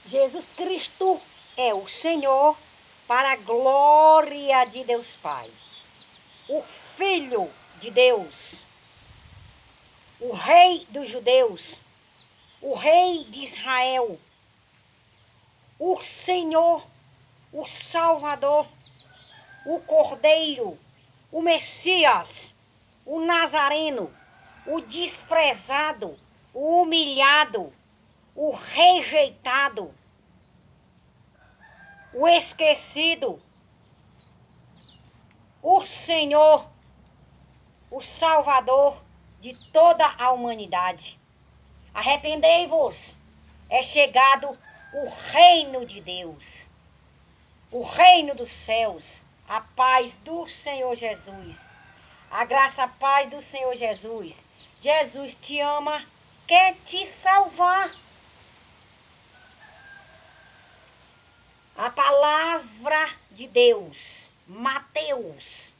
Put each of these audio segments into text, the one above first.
Jesus Cristo é o Senhor para a glória de Deus Pai. O Filho de Deus, o Rei dos Judeus, o Rei de Israel, o Senhor, o Salvador, o Cordeiro, o Messias, o Nazareno, o desprezado, o humilhado, o rejeitado, o esquecido, o Senhor, o Salvador de toda a humanidade. Arrependei-vos, é chegado o reino de Deus, o reino dos céus, a paz do Senhor Jesus, a graça, a paz do Senhor Jesus. Jesus te ama, quer te salvar. A palavra de Deus, Mateus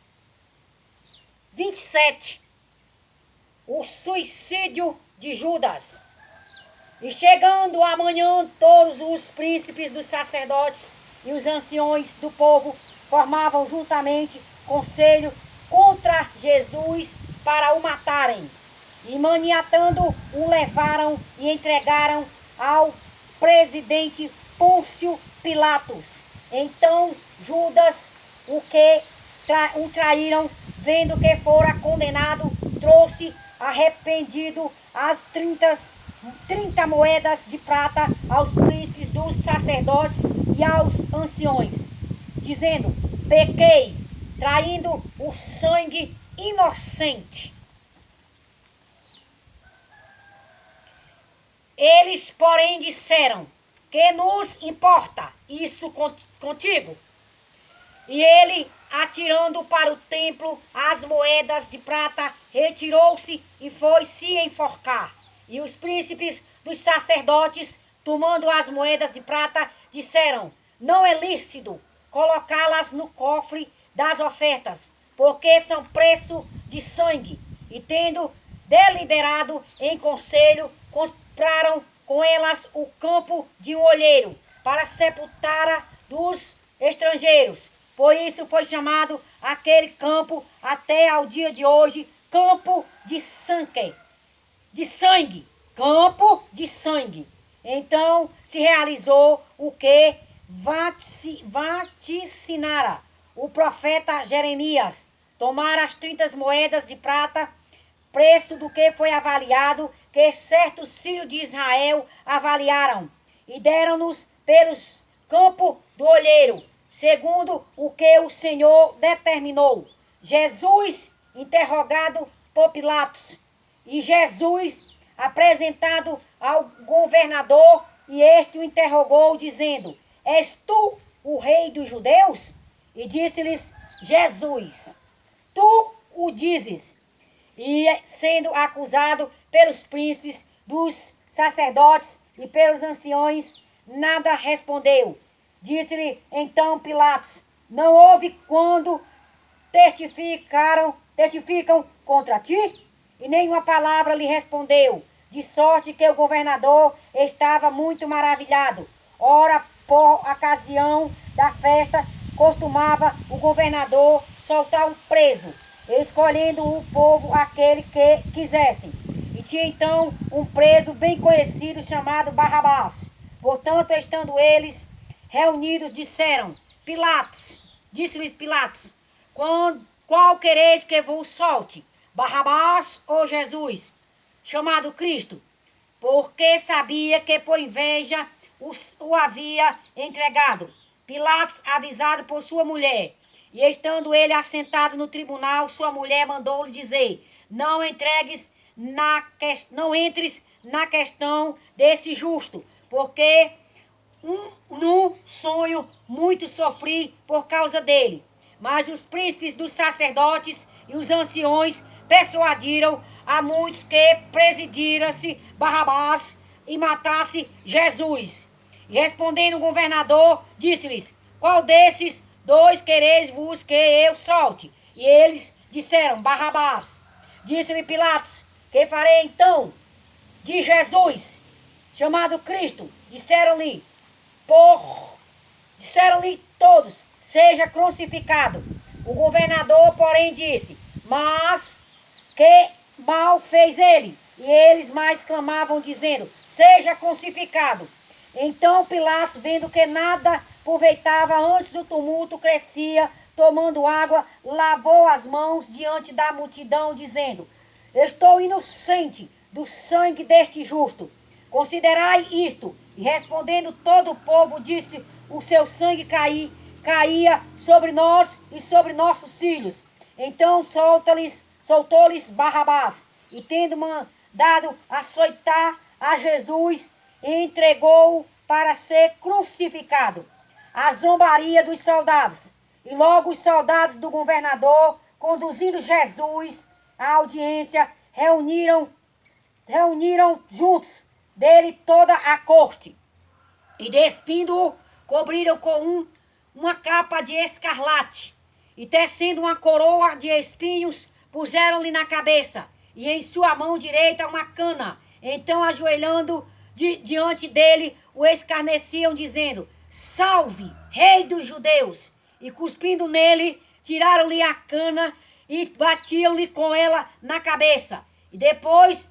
27, o suicídio de Judas. E chegando amanhã, todos os príncipes dos sacerdotes e os anciões do povo formavam juntamente conselho contra Jesus para o matarem. E maniatando, o levaram e entregaram ao presidente Pôncio Pilatos. Então Judas, o traíram, vendo que fora condenado, trouxe arrependido as 30 moedas de prata aos príncipes dos sacerdotes e aos anciões, dizendo: pequei, traindo o sangue inocente. Eles, porém, disseram: que nos importa isso contigo? E ele, atirando para o templo as moedas de prata, retirou-se e foi se enforcar. E os príncipes dos sacerdotes, tomando as moedas de prata, disseram: não é lícito colocá-las no cofre das ofertas, porque são preço de sangue. E tendo deliberado em conselho, compraram com elas o campo de um olheiro, para sepultar dos estrangeiros. Por isso foi chamado aquele campo até ao dia de hoje, campo de sangue. Campo de sangue. Então se realizou o que vaticinara o profeta Jeremias: tomar as 30 moedas de prata, preço do que foi avaliado, que certos filhos de Israel avaliaram, e deram-nos pelos campos do olheiro, segundo o que o Senhor determinou. Jesus, interrogado por Pilatos, e Jesus apresentado ao governador, e este o interrogou, dizendo: és tu o rei dos judeus? E disse-lhes Jesus: tu o dizes. E sendo acusado pelos príncipes dos sacerdotes e pelos anciões, nada respondeu. Disse-lhe então Pilatos: não houve quando testificam contra ti? E nenhuma palavra lhe respondeu, de sorte que o governador estava muito maravilhado. Ora, por ocasião da festa, costumava o governador soltar um preso, escolhendo o povo aquele que quisessem. E tinha então um preso bem conhecido chamado Barrabás. Portanto, estando eles reunidos, disse-lhes Pilatos: qual quereis que vos solte, Barrabás ou Jesus, chamado Cristo? Porque sabia que por inveja o havia entregado. Pilatos, avisado por sua mulher, e estando ele assentado no tribunal, sua mulher mandou-lhe dizer: não entres na questão desse justo, porque num sonho muito sofri por causa dele. Mas os príncipes dos sacerdotes e os anciões persuadiram a muitos que presidirasse Barrabás e matasse Jesus. E respondendo o governador, disse-lhes: qual desses dois quereis-vos que eu solte? E eles disseram: Barrabás. Disse-lhe Pilatos: que farei então de Jesus, chamado Cristo? Disseram-lhe: Disseram-lhe todos, seja crucificado. O governador, porém, disse, mas que mal fez ele? E eles mais clamavam, dizendo, seja crucificado. Então Pilatos, vendo que nada aproveitava antes do tumulto crescia, tomando água, lavou as mãos diante da multidão, dizendo, estou inocente do sangue deste justo. Considerai isto. E respondendo todo o povo, disse, o seu sangue caía sobre nós e sobre nossos filhos. Então soltou-lhes Barrabás, e tendo mandado açoitar a Jesus, entregou-o para ser crucificado. A zombaria dos soldados. E logo os soldados do governador, conduzindo Jesus à audiência, reuniram juntos dele toda a corte. E despindo-o, cobriram com uma capa de escarlate. E tecendo uma coroa de espinhos, puseram-lhe na cabeça. E em sua mão direita uma cana. Então, ajoelhando diante dele, o escarneciam, dizendo, salve, rei dos judeus! E cuspindo nele, tiraram-lhe a cana e batiam-lhe com ela na cabeça. E depois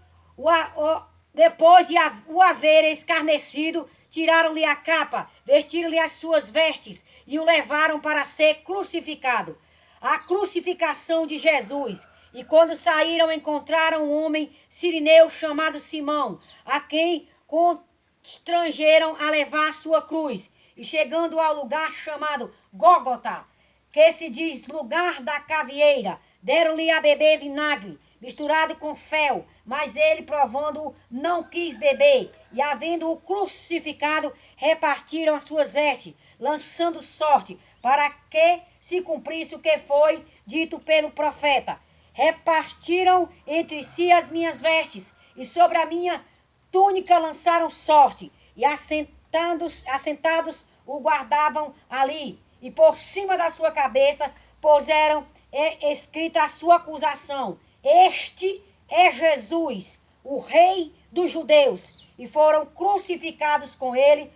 de o haver escarnecido, tiraram-lhe a capa, vestiram-lhe as suas vestes e o levaram para ser crucificado. A crucificação de Jesus. E quando saíram, encontraram um homem sirineu chamado Simão, a quem constrangeram a levar a sua cruz. E chegando ao lugar chamado Gólgota, que se diz lugar da cavieira, deram-lhe a beber vinagre, misturado com fel, mas ele, provando-o, não quis beber. E, havendo-o crucificado, repartiram as suas vestes, lançando sorte, para que se cumprisse o que foi dito pelo profeta. Repartiram entre si as minhas vestes, e sobre a minha túnica lançaram sorte, e assentados o guardavam ali, e por cima da sua cabeça puseram escrita a sua acusação, este é Jesus, o rei dos judeus. E foram crucificados com ele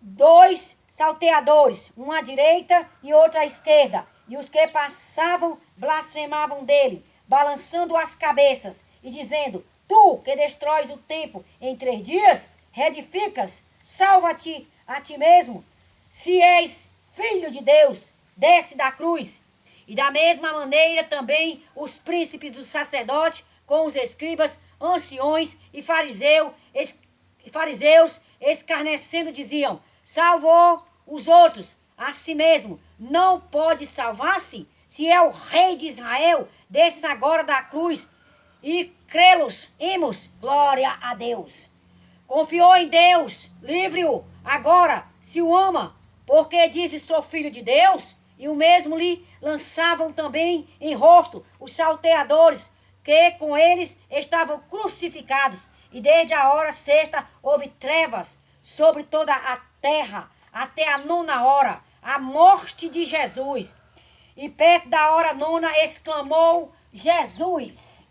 2 salteadores, um à direita e outro à esquerda. E os que passavam blasfemavam dele, balançando as cabeças e dizendo, tu que destróis o templo em 3 dias, reedificas, salva-te a ti mesmo. Se és filho de Deus, desce da cruz. E da mesma maneira também os príncipes dos sacerdotes, com os escribas, anciões e fariseus, escarnecendo, diziam, salvou os outros, a si mesmo, não pode salvar-se? Se é o rei de Israel, desça agora da cruz e crê-los-emos, glória a Deus. Confiou em Deus, livre-o agora, se o ama, porque diz, sou filho de Deus, e o mesmo lhe lançavam também em rosto os salteadores, que com eles estavam crucificados. E desde a hora 6ª houve trevas sobre toda a terra, até a 9ª hora, a morte de Jesus. E perto da hora 9ª exclamou Jesus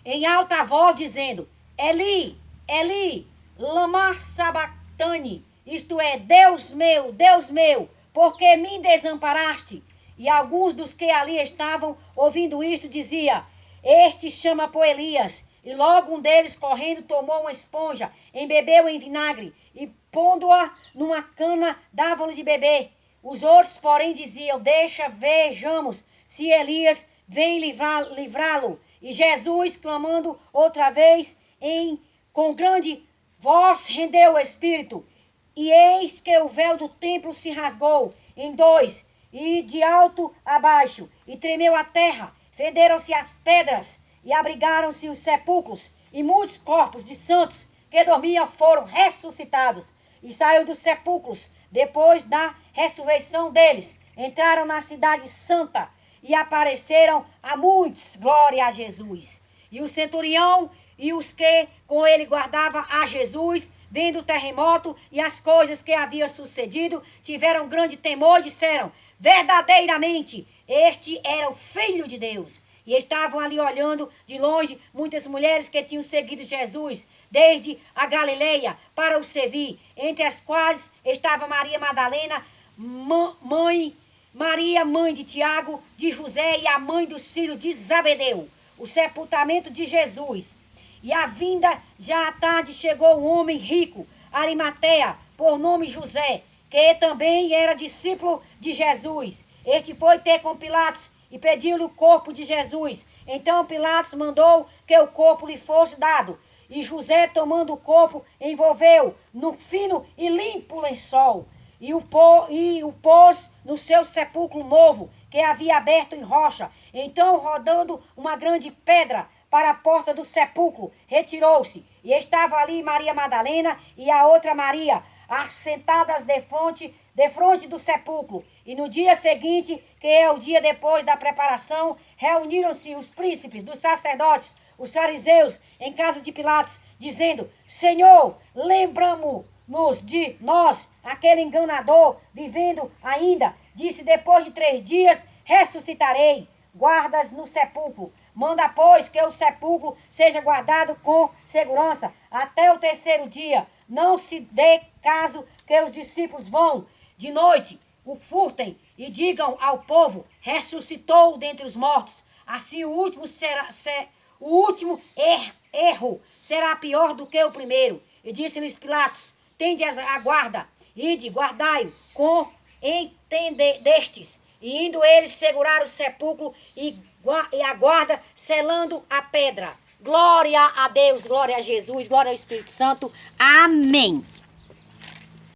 em alta voz, dizendo, Eli, Eli, lama sabachthani, isto é, Deus meu, por que me desamparaste? E alguns dos que ali estavam, ouvindo isto, dizia, este chama por Elias. E logo um deles, correndo, tomou uma esponja, embebeu em vinagre, e pondo-a numa cana, davam-lhe de beber. Os outros, porém, diziam, vejamos, se Elias vem livrá-lo. E Jesus, clamando outra vez, com grande voz, rendeu o espírito. E eis que o véu do templo se rasgou em 2, e de alto a baixo, e tremeu a terra, fenderam-se as pedras, e abrigaram-se os sepulcros, e muitos corpos de santos que dormiam foram ressuscitados. E saiu dos sepulcros, depois da ressurreição deles, entraram na cidade santa, e apareceram a muitos, glória a Jesus. E o centurião e os que com ele guardavam a Jesus, vendo o terremoto e as coisas que haviam sucedido, tiveram grande temor e disseram, verdadeiramente, este era o Filho de Deus. E estavam ali olhando de longe muitas mulheres que tinham seguido Jesus desde a Galileia para o servir, entre as quais estava Maria Madalena, Maria, mãe de Tiago, de José e a mãe dos filhos de Zebedeu. O sepultamento de Jesus. E a vinda já à tarde chegou um homem rico, Arimateia, por nome José, que também era discípulo de Jesus. Este foi ter com Pilatos e pediu-lhe o corpo de Jesus. Então Pilatos mandou que o corpo lhe fosse dado. E José, tomando o corpo, envolveu no fino e limpo lençol e o pôs no seu sepulcro novo, que havia aberto em rocha. Então, rodando uma grande pedra para a porta do sepulcro, retirou-se. E estava ali Maria Madalena e a outra Maria, assentadas defronte do sepulcro. E no dia seguinte, que é o dia depois da preparação, reuniram-se os príncipes dos sacerdotes, os fariseus, em casa de Pilatos, dizendo: Senhor, lembramos-nos de nós, aquele enganador, vivendo ainda. Disse: depois de 3 dias ressuscitarei. Guardas no sepulcro. Manda, pois, que o sepulcro seja guardado com segurança até o 3º dia. Não se dê caso que os discípulos vão de noite, o furtem e digam ao povo: ressuscitou dentre os mortos. Assim o último erro será pior do que o primeiro. E disse-lhes Pilatos: tende a guarda, ide, guardai-o com entendestes. E indo eles segurar o sepulcro e a guarda, selando a pedra. Glória a Deus, glória a Jesus, glória ao Espírito Santo. Amém.